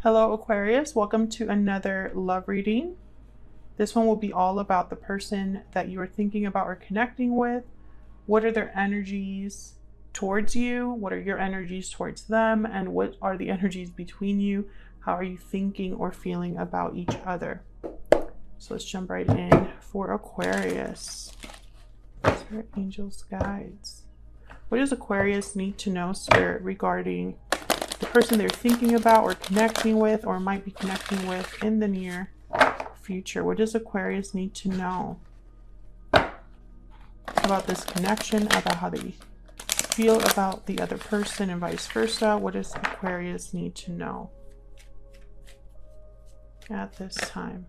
Hello Aquarius, welcome to another love reading. This one will be all about the person that you are thinking about or connecting with. What are their energies towards you? What are your energies towards them? And what are the energies between you? How are you thinking or feeling about each other? So let's jump right in for Aquarius. Spirit, angels, guides. What does Aquarius need to know, Spirit, regarding the person they're thinking about or connecting with or might be connecting with in the near future? What does Aquarius need to know about this connection, about how they feel about the other person and vice versa? What does Aquarius need to know at this time?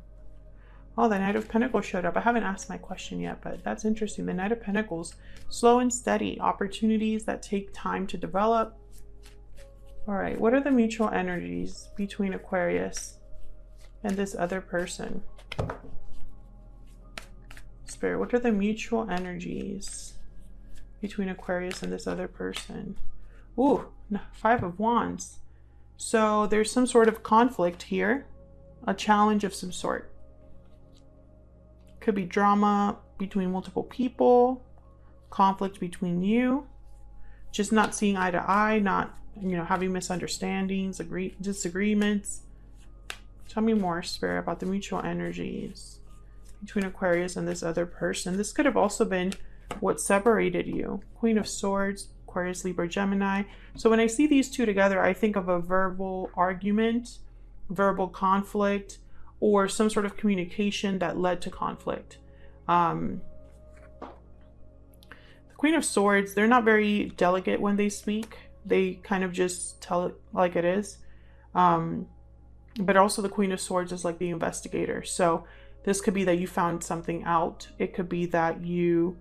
Oh, the Knight of Pentacles showed up. I haven't asked my question yet, but that's interesting. The Knight of Pentacles, slow and steady, opportunities that take time to develop. All right, what are the mutual energies between Aquarius and this other person? Spirit, what are the mutual energies between Aquarius and this other person? Ooh, Five of Wands. So there's some sort of conflict here, a challenge of some sort. Could be drama between multiple people, conflict between you, just not seeing eye to eye, not, having misunderstandings, disagreements. Tell me more, Spirit, about the mutual energies between Aquarius and this other person. This could have also been what separated you. Queen of Swords, Aquarius, Libra, Gemini. So when I see these two together, I think of a verbal argument, verbal conflict, or some sort of communication that led to conflict. The Queen of Swords, they're not very delicate when they speak. They kind of just tell it like it is. But also the Queen of Swords is like the investigator. So this could be that you found something out. It could be that you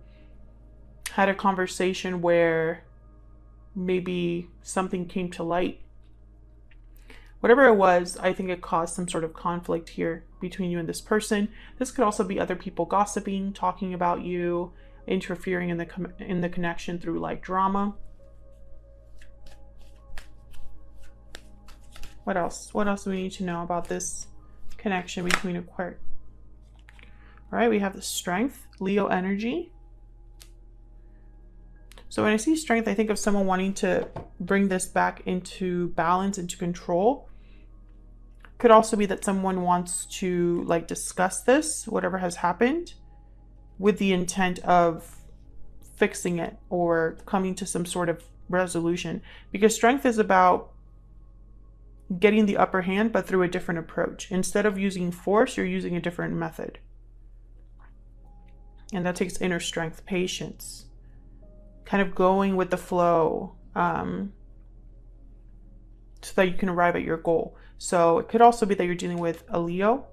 had a conversation where maybe something came to light. Whatever it was, I think it caused some sort of conflict here between you and this person. This could also be other people gossiping, talking about you, interfering in the connection through like drama. What else? What else do we need to know about this connection between Aquarius? All right, we have the Strength, Leo energy. So when I see Strength, I think of someone wanting to bring this back into balance, into control. Could also be that someone wants to like discuss this, whatever has happened, with the intent of fixing it or coming to some sort of resolution. Because Strength is about getting the upper hand, but through a different approach. Instead of using force, you're using a different method. And that takes inner strength, patience, kind of going with the flow, so that you can arrive at your goal. So it could also be that you're dealing with a Leo,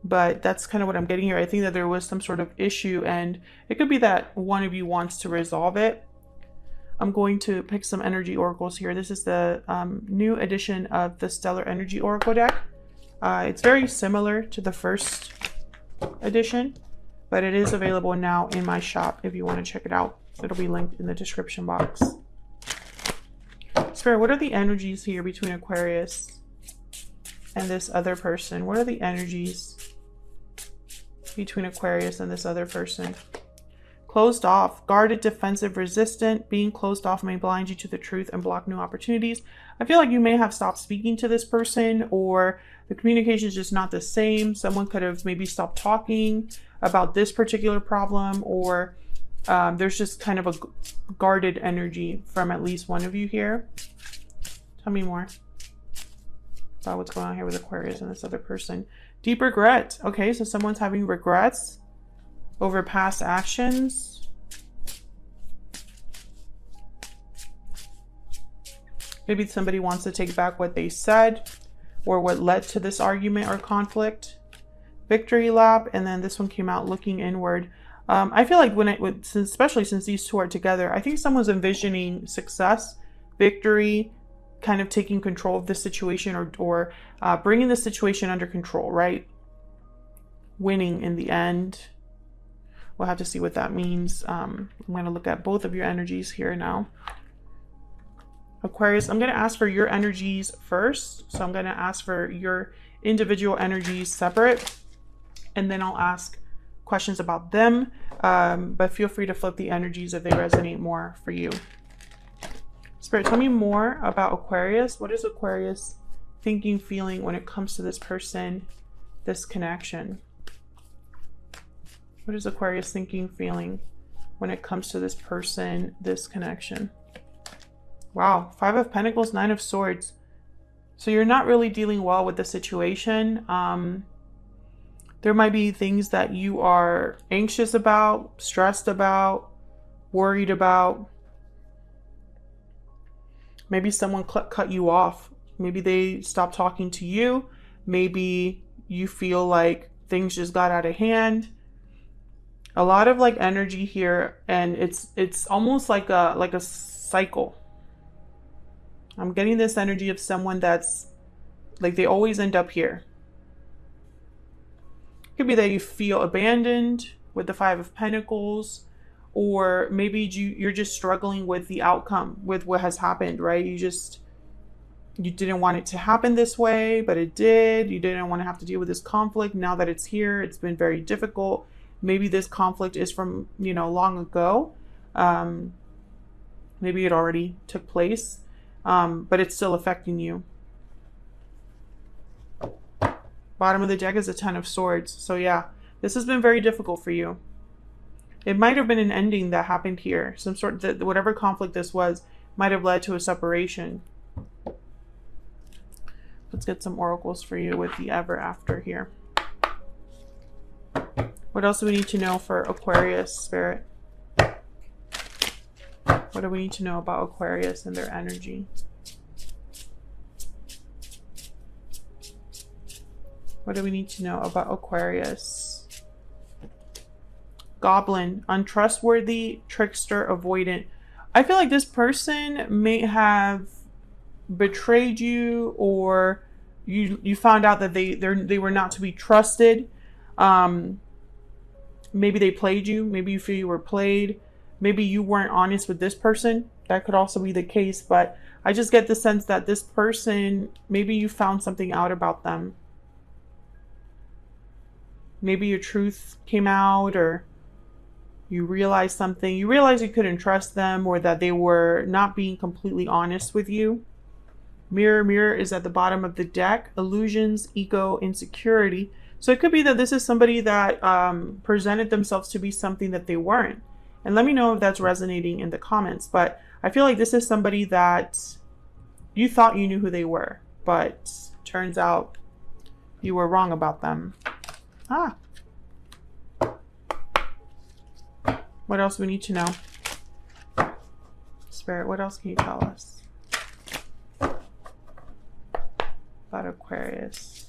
but that's kind of what I'm getting here. I think that there was some sort of issue, and it could be that one of you wants to resolve it. I'm going to pick some energy oracles here. This is the new edition of the Stellar Energy Oracle deck. It's very similar to the first edition, but it is available now in my shop if you want to check it out. It'll be linked in the description box. Spirit, what are the energies here between Aquarius and this other person? What are the energies between Aquarius and this other person? Closed off, guarded, defensive, resistant. Being closed off may blind you to the truth and block new opportunities. I feel like you may have stopped speaking to this person, or the communication is just not the same. Someone could have maybe stopped talking about this particular problem, or there's just kind of a guarded energy from at least one of you here. Tell me more about what's going on here with Aquarius and this other person. Deep regret. Okay, so someone's having regrets over past actions. Maybe somebody wants to take back what they said or what led to this argument or conflict. Victory lap, and then this one came out looking inward. I feel like especially since these two are together, I think someone's envisioning success, victory, kind of taking control of the situation, or bringing the situation under control, right? Winning in the end. We'll have to see what that means. I'm going to look at both of your energies here now. Aquarius, I'm going to ask for your energies first. So I'm going to ask for your individual energies separate, and then I'll ask questions about them. But feel free to flip the energies if they resonate more for you. Spirit, tell me more about Aquarius. What is Aquarius thinking, feeling when it comes to this person, this connection? What is Aquarius thinking, feeling when it comes to this person, this connection? Wow, 5 of Pentacles, 9 of Swords. So you're not really dealing well with the situation. There might be things that you are anxious about, stressed about, worried about. Maybe someone cut you off. Maybe they stopped talking to you. Maybe you feel like things just got out of hand. A lot of like energy here, and it's almost like a cycle. I'm getting this energy of someone that's like they always end up here. It could be that you feel abandoned with the 5 of Pentacles, or maybe you're just struggling with the outcome, with what has happened, right? You didn't want it to happen this way, but it did. You didn't want to have to deal with this conflict. Now that it's here, it's been very difficult. Maybe this conflict is from, long ago. Maybe it already took place. But it's still affecting you. Bottom of the deck is a 10 of Swords. So yeah, this has been very difficult for you. It might have been an ending that happened here. Some sort of, whatever conflict this was, might have led to a separation. Let's get some oracles for you with the ever after here. What else do we need to know for Aquarius, Spirit? What do we need to know about Aquarius and their energy? What do we need to know about Aquarius? Goblin, untrustworthy, trickster, avoidant. I feel like this person may have betrayed you, or you found out that they were not to be trusted. Maybe they played you. Maybe you feel you were played. Maybe you weren't honest with this person. That could also be the case, but I just get the sense that this person, maybe you found something out about them. Maybe your truth came out, or you realized something. You realized you couldn't trust them, or that they were not being completely honest with you. Mirror, mirror is at the bottom of the deck. Illusions, ego, insecurity. So it could be that this is somebody that presented themselves to be something that they weren't. And let me know if that's resonating in the comments. But I feel like this is somebody that you thought you knew who they were, but turns out you were wrong about them. What else do we need to know? Spirit, what else can you tell us about Aquarius?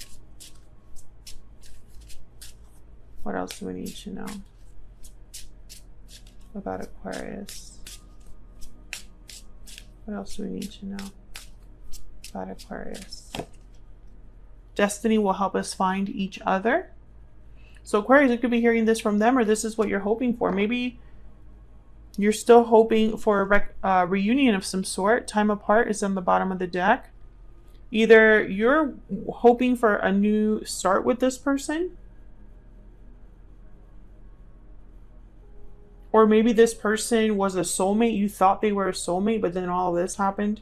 What else do we need to know about Aquarius? What else do we need to know about Aquarius? Destiny will help us find each other. So Aquarius, you could be hearing this from them, or this is what you're hoping for. Maybe you're still hoping for a reunion of some sort. Time apart is on the bottom of the deck. Either you're hoping for a new start with this person, or maybe this person was a soulmate. You thought they were a soulmate, but then all of this happened.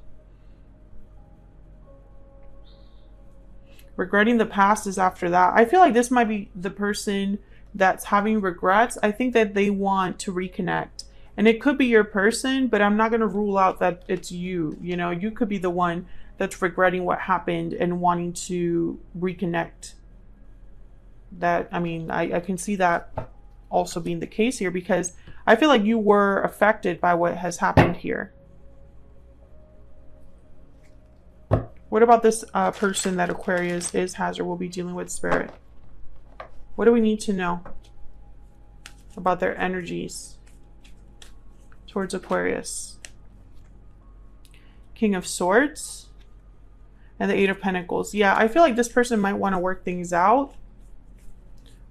Regretting the past is after that. I feel like this might be the person that's having regrets. I think that they want to reconnect. And it could be your person, but I'm not going to rule out that it's you. You know, you could be the one that's regretting what happened and wanting to reconnect. That, I mean, I can see that also being the case here, because I feel like you were affected by what has happened here. What about this person that Aquarius has or will be dealing with, Spirit? What do we need to know about their energies towards Aquarius? King of Swords and the 8 of Pentacles. Yeah, I feel like this person might want to work things out,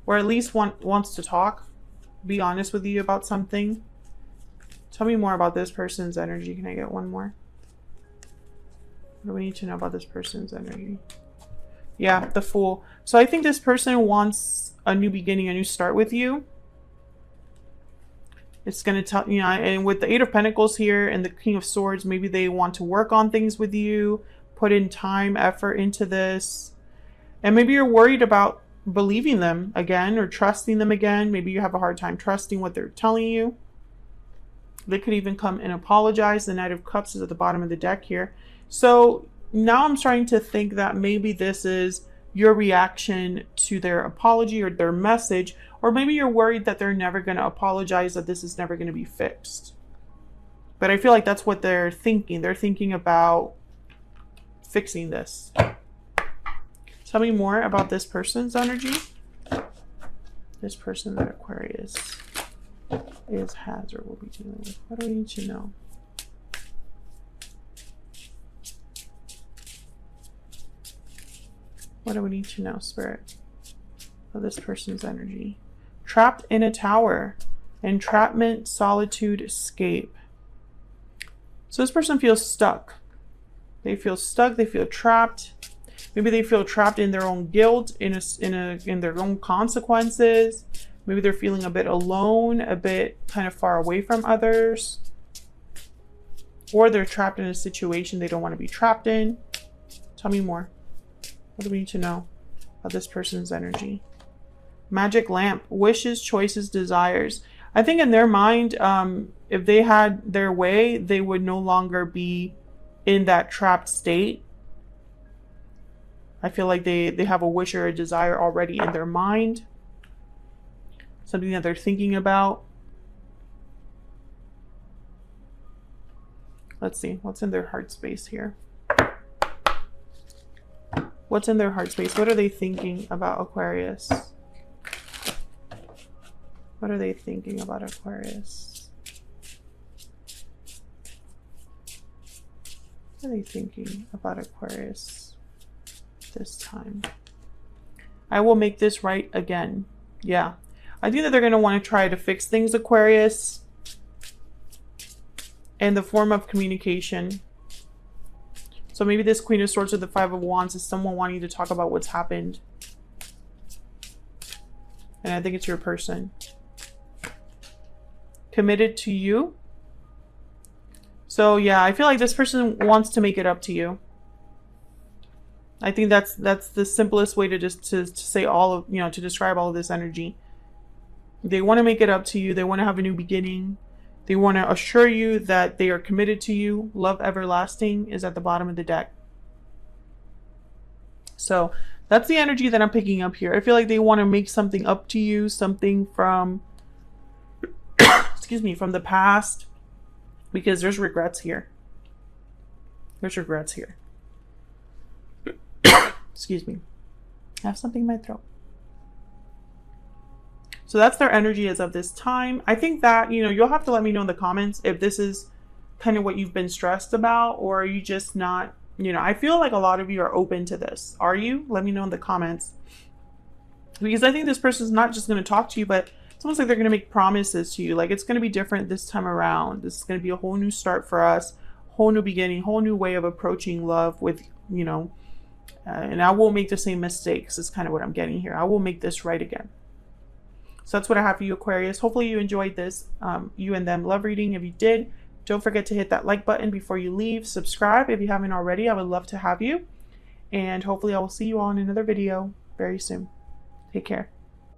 or at least wants to talk, be honest with you about something. Tell me more about this person's energy. Can I get one more? What do we need to know about this person's energy? Yeah, the Fool. So I think this person wants a new beginning, a new start with you. It's going to tell, you know, and with the Eight of Pentacles here and the King of Swords, maybe they want to work on things with you, put in time, effort into this. And maybe you're worried about believing them again or trusting them again. Maybe you have a hard time trusting what they're telling you. They could even come and apologize. The Knight of Cups is at the bottom of the deck here. So now I'm starting to think that maybe this is your reaction to their apology or their message, or maybe you're worried that they're never going to apologize, that this is never going to be fixed. But I feel like that's what they're thinking. They're thinking about fixing this. Tell me more about this person's energy. This person that Aquarius has or will be dealing with. What do we need to know? What do we need to know, Spirit, of this person's energy? Trapped in a tower. Entrapment, solitude, escape. So this person feels stuck. They feel stuck. They feel trapped. Maybe they feel trapped in their own guilt, in their own consequences. Maybe they're feeling a bit alone, a bit kind of far away from others. Or they're trapped in a situation they don't want to be trapped in. Tell me more. What do we need to know about this person's energy? Magic lamp. Wishes, choices, desires. I think in their mind, if they had their way, they would no longer be in that trapped state. I feel like they have a wish or a desire already in their mind. Something that they're thinking about. Let's see. What's in their heart space here? What's in their heart space? What are they thinking about Aquarius? What are they thinking about Aquarius? What are they thinking about Aquarius this time? I will make this right again. Yeah. I think that they're going to want to try to fix things, Aquarius, in the form of communication. So maybe this Queen of Swords or the Five of Wands is someone wanting to talk about what's happened. And I think it's your person. Committed to you. So yeah, I feel like this person wants to make it up to you. I think that's the simplest way to just to say all of, you know, to describe all of this energy. They want to make it up to you. They want to have a new beginning. They want to assure you that they are committed to you. Love everlasting is at the bottom of the deck. So that's the energy that I'm picking up here. I feel like they want to make something up to you, something from, excuse me, from the past, because there's regrets here. There's regrets here. Excuse me. I have something in my throat. So that's their energy as of this time. I think that, you know, you'll have to let me know in the comments if this is kind of what you've been stressed about, or are you just not, you know, I feel like a lot of you are open to this. Are you? Let me know in the comments. Because I think this person is not just going to talk to you, but it's almost like they're going to make promises to you. Like, it's going to be different this time around. This is going to be a whole new start for us, whole new beginning, whole new way of approaching love with, you know, and I won't make the same mistakes is kind of what I'm getting here. I will make this right again. So that's what I have for you, Aquarius. Hopefully you enjoyed this you and them love reading. If you did, don't forget to hit that like button before you leave. Subscribe if you haven't already. I would love to have you. And hopefully I will see you all in another video very soon. Take care.